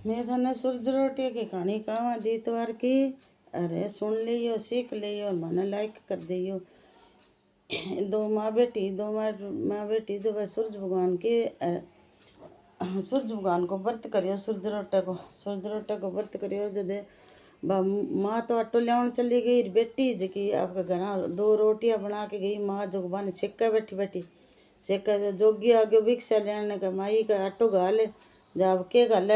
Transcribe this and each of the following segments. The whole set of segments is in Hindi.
मैं थाने सूरज रोटी की कहानी कहवा दी तोर की। अरे सुन लियो, सीख लियो, मने लाइक कर दियो। दो माँ बेटी जो भाई सूरज भगवान की सूरज भगवान को व्रत करियो। सूरज रोटे को व्रत करियो। जदे माँ तो आटो लियावन चली गई, बेटी जकी आपका घर दो रोटियां बना के गई। माँ जो बन सेका बैठी बैठी सेका जोगी आगे भिक्षा लेने का माई का आटो गाले जब के गाले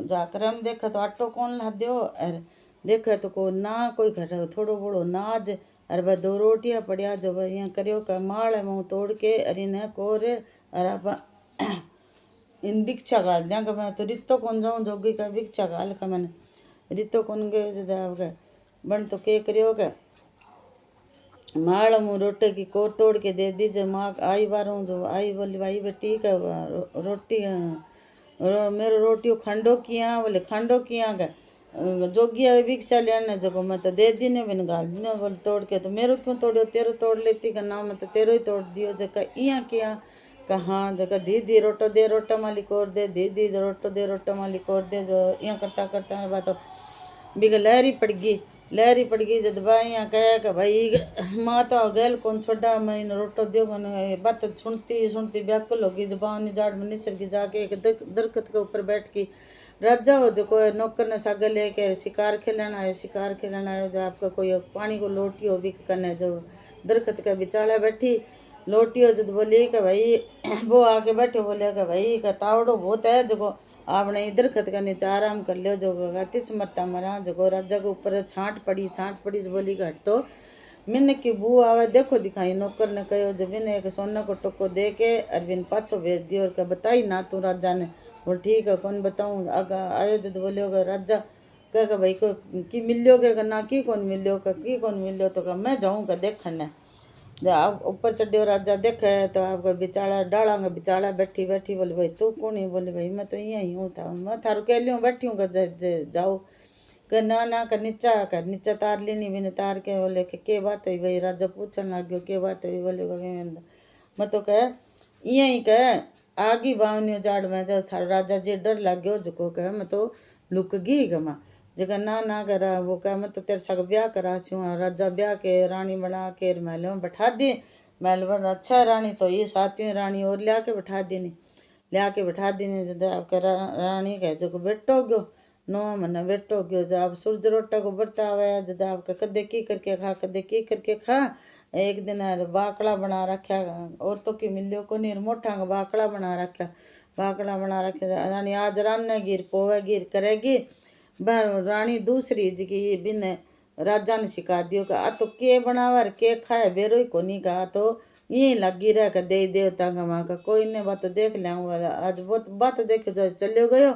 जाकर हम देखा तो आटो कौन ला दो। अरे देखा तो को ना कोई घर थोड़ो बड़ो नाज। अरे भाई दो रोटियां पड़िया जो भाई यहाँ करियो का माल है मुँह तोड़ के अरे न कोरे। अरे आप इन भिक्षा गाल दिया कि मैं तो रितो कौन जाऊँ जोगी का भिक्षा गाल का मैंने रितो कौन गए जब गए बन तो के करियो का माल मुँह रोटे की कोर तोड़ के दे दीजिए। माँ आई बारों जो आई बोली भाई बेटी का रोटी मेरे रोटियों खंडो किया बोले खंडो किया का जोगिया भिक्षा लेने जगो मैं तो दे दी ने बिन गाल दी बोले तोड़ के तो मेरे क्यों तोड़ो तेरो तोड़ लेती का नाम मैं तो तेरो ही तोड़ दियो जका इया किया कहाँ जगह दीदी रोटो दे रोटा मालिक और दे दीदी रोटो दे रोटा मालिक और दे जो यहाँ करता करता बात बिग लहरी पड़ गई जब भाई कह कि भाई माँ तो गैल कौन छोड़ा मैं इन रोटो दियो बात सुनती सुनती व्याकुल होगी जबान जाड़ में निसर की जाके एक दरख्त के ऊपर बैठ की राजा हो जो कोई नौकर ने सागर लेके शिकार खेलना आयो जो आपका कोई पानी को लोटी हो भी करने जो दरख्त के बिचाले बैठी लोटी हो जब बोली कि भाई वो आके बैठे बोले कि भाई का तावड़ो बहुत है जो आपने इधर खत का नीचे आराम कर लियो जो गतिस मरता मरा जो राजा के ऊपर छांट पड़ी जो बोली घट तो मिन की बू आवे देखो दिखाई नौकर ने कहो जब बिन एक सोना को टोको दे के अरविंद पाछो भेज दियो और बताई ना तू राजा ने बोल ठीक है कौन बताऊँ आयो जब बोलियो राजा कह भाई को की मिलियो के ना की कौन मिलियो तो मैं जाऊँ का देखने जब आप ऊपर चढ़ियो राजा देखे तो आपका बिचाड़ा डालांगा बिचाड़ा बैठी बैठी बोले भाई तू कौन ही बोले भाई मैं तो यहीं हूँ था मैं थारू कह लियो बैठी हूँ जाओ कर ना कर नीचा तार लेनी मैंने तार के बोले के बात हुई भाई राजा पूछने लग गयो के बात हुई बोले मैं तो कह यहीं कह आगी बावनियो जाड़ में जब थारो राजा जी डर लग गयो जो कह मैं तो लुक गई गमा जगह ना करा वो कह मैं तो तेरे साथ ब्याह करा छू राजा ब्याह के रानी बना के महल में बैठा दी महल में अच्छा रानी तो ये सातवीं रानी और लिया के बैठा दी जब आपका रानी कह जो बेटो गयो नो मना बेटो गयो जब आप सूरज रोटा को बरता हुआ जब आपका कदे की करके खा एक दिन बाकड़ा बना रखा औरतों की मिलियो को नहीं मोटा बाकड़ा बना रखा रानी आज रान गिर पोवे गिर करेगी रानी दूसरी जी बिन राजा ने सिखा दियो का आ तो के बनावर के खाए बेरो ही कोनी का तो यही लगी रह कर दे देवता का माँ का कोई ने बात देख लिया आज वो बात देखे जो चले गयो।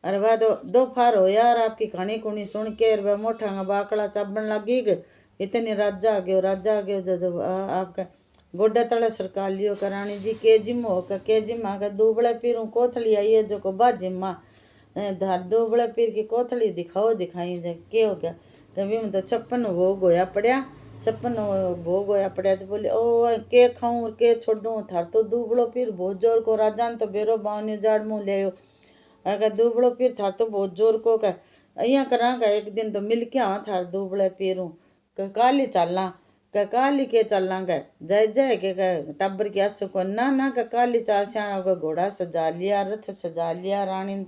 अरे वाह दो फार हो यार आपकी कहानी कुणी सुन के अरे मोटा बाकड़ा चाबन लगी गए इतनी राजा आ गयो जब आपका गोड्डा तले सरकार लियो का रानी जी के जिम हो के जिम आकर दुबड़े पीरूँ कोथली आई है जो को बा जिम्मा धार दो बड़ा पीर की कोथली दिखाई जाए के हो गया कभी में तो 56 भोग होया पड़िया 56 भोग होया पड़िया तो बोले ओ के खाऊं और के छोड़ूं थार तो दुबड़ो पीर बहुत जोर को राजा ने तो बेरो बावनी जाड़ मुँह ले अगर दुबड़ो पीर थार तो बहुत जोर को का अहिया करा का एक दिन तो मिल के हाँ थार दुबड़े पीरूँ काली चलना काली के चलना का जय के टब्बर की हस को ना काली चाल श्याम का घोड़ा सजा लिया रथ सजा लिया रानी ने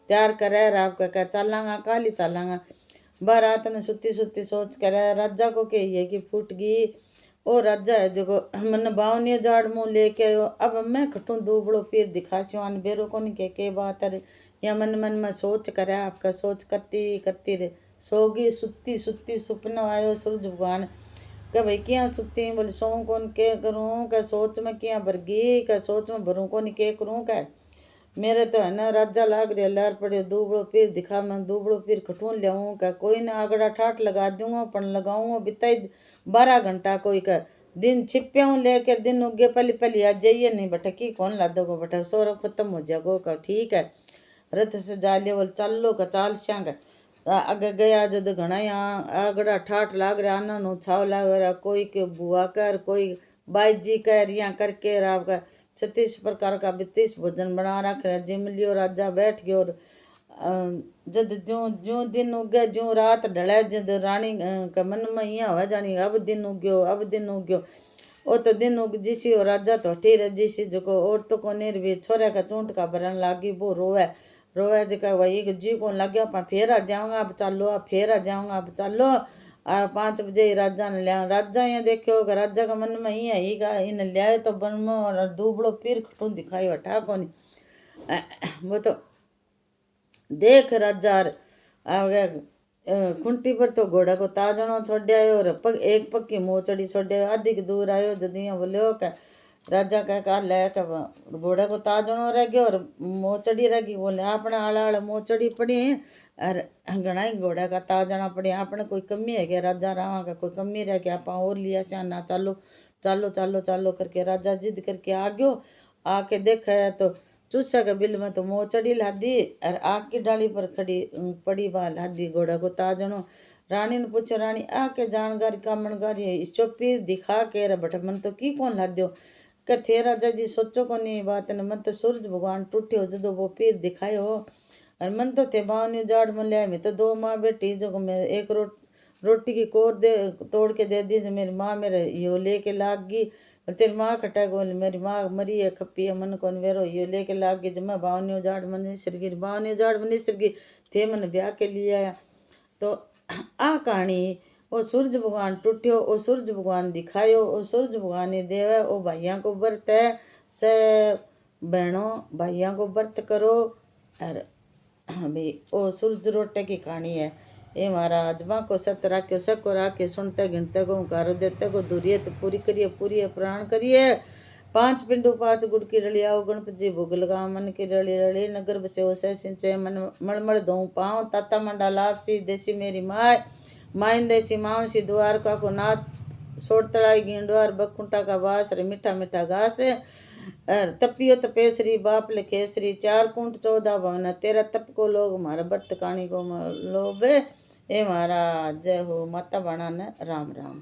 तैयार करे आपका चलांगा काली चलांगा बारात ने सुती सोच करे राजा को के ये कि फूट गई ओ राजा है जो मन बावनी जाड़ मुँह लेके आयो अब मैं खटूँ दुबड़ो पीर दिखा आन बेरो को नहीं के बात अरे या मन में सोच करे आपका सोच करती रे सोगी सुती सुपना आयो सूरज भगवान क्या भाई क्या सुती बोले सो कौन के करूँ क्या सोच में क्या भरगी क्या सोच में भरूँ कौन के करूँ क्या मेरे तो है ना राजा लाग रहा लहर पड़े दुबड़ो पीर दिखा मैं दुबड़ो पीर खटून लियाऊँ क्या कोई ना आगड़ा ठाठ लगा दूंगा पन लगाऊंगा बिताई 12 घंटा कोई का दिन छिप्याऊँ लेके दिन उगे पली आ जाइए नहीं बटा की कौन ला दोगो बटा सोरो खत्म हो जाएगो का ठीक है रथ से जा लिया बोल चल लो का चाल श्यांग आगे गया जब घना यहाँ आगड़ा ठाठ लाग रहा आना छाव लाग रहा कोई के बुआ कर कोई बाई जी कर यहाँ करके आपका 36 प्रकार का 32 भोजन बना रखे। जिम लियो राजा बैठ गयो। और जद ज्यों ज्यों दिन उगे ज्यों रात ढले, जद रानी के मन में यहाँ हो जानी अब दिन उग्यो अब दिन उग्यो। ओ तो दिन उग जिसी और राजा तो हटी रह जिसी जो औरतों को निर्वी छोरा का चूंट का भरन लागी। वो रोवे रोवे जका वही जी को लग गया आप फिर आ जाऊंगा अब चालो, आप फिर आ जाऊंगा अब चालो। 5 बजे ही राजा ने लिया। राजा यहाँ देखो कि राजा का मन में ही है गा इन लिया तो बन में और दूबड़ो पीर खटू दिखाई हटा को नहीं। वो तो देख राजा खुंटी पर तो घोड़ा को ताजणो छोड़िया और एक पक्की मोचड़ी छोड़िया। आधी की दूर आयो जदिया बोलियो क्या राजा कह का ले घोड़ा को ताजणो रह गयो और मोचड़ी रह गई। बोले अपने आला आला मोचड़ी पड़ी और घना ही घोड़ा का ताजणा पड़ी। अपने कोई कमी है क्या राजा रावा का कोई कमी रह गया आप और लिया सियाना चालो चालो चालो चालो करके राजा जिद करके आ गयो। आके देखा तो चूसा के बिल में तो मोचड़ी लादी और आग की डाली पर खड़ी पड़ी बा लादी घोड़ा को ताजणो। रानी ने पूछो रानी आके जानकारी कामणगारी इसो पीर दिखा के बट मन तो की कौन लाद्यो के थे राजा जी सोचो को नहीं बात ने मन तो सूरज भगवान टूटे हो जदो वो पीर दिखायो। और मन तो थे बावनी जाड़ में लिया मैं तो 2 माँ बेटी जो मैं एक रोटी की कोर दे तोड़ के दे दी मेरी माँ मेरे यो लेके लाग गई। तेरी माँ खटा गोल मेरी माँ मरी है खप्पी है मन कौन वेरो यो लेके लाग गई। जब मैं बावनी उजाड़ मन सरगी बावनी उजाड़ मन सरगी थे मन ब्याह के लिए आया। तो आ कहानी वो सूरज भगवान टूटियो ओ सूरज भगवान दिखायो ओ सूरज भगवान ने देवे ओ भाइयों को व्रत है से बहनों भाइयों को व्रत करो। और भाई ओ सूरज रोटे की कहानी है। ये महाराज माँ को सत राख्यो सको राख्यो सुनते गिनते को गारो देते को दूरिये तो पूरी करिए पूरी प्राण करिए। 5 पिंडू 5 गुड़ की रली आओ गणपति जी भोग लगा मन की रली रली नगर बसे ओ से सिंचे मन मलमल दो पाँव ताता मंडा लाभ सी देसी मेरी माय माइन देसी माँ सी द्वारका को नाथ सोड़ तड़ाई गेंडवार बकुंटा का बास रे मीठा मीठा घास तपियो तपेसरी बाप लिखेसरी 4 कुंट 14 भवन 13 तप को लोग मारा बर्त काणी को लोभे। ए महाराज जय हो माता बाणा ने राम राम।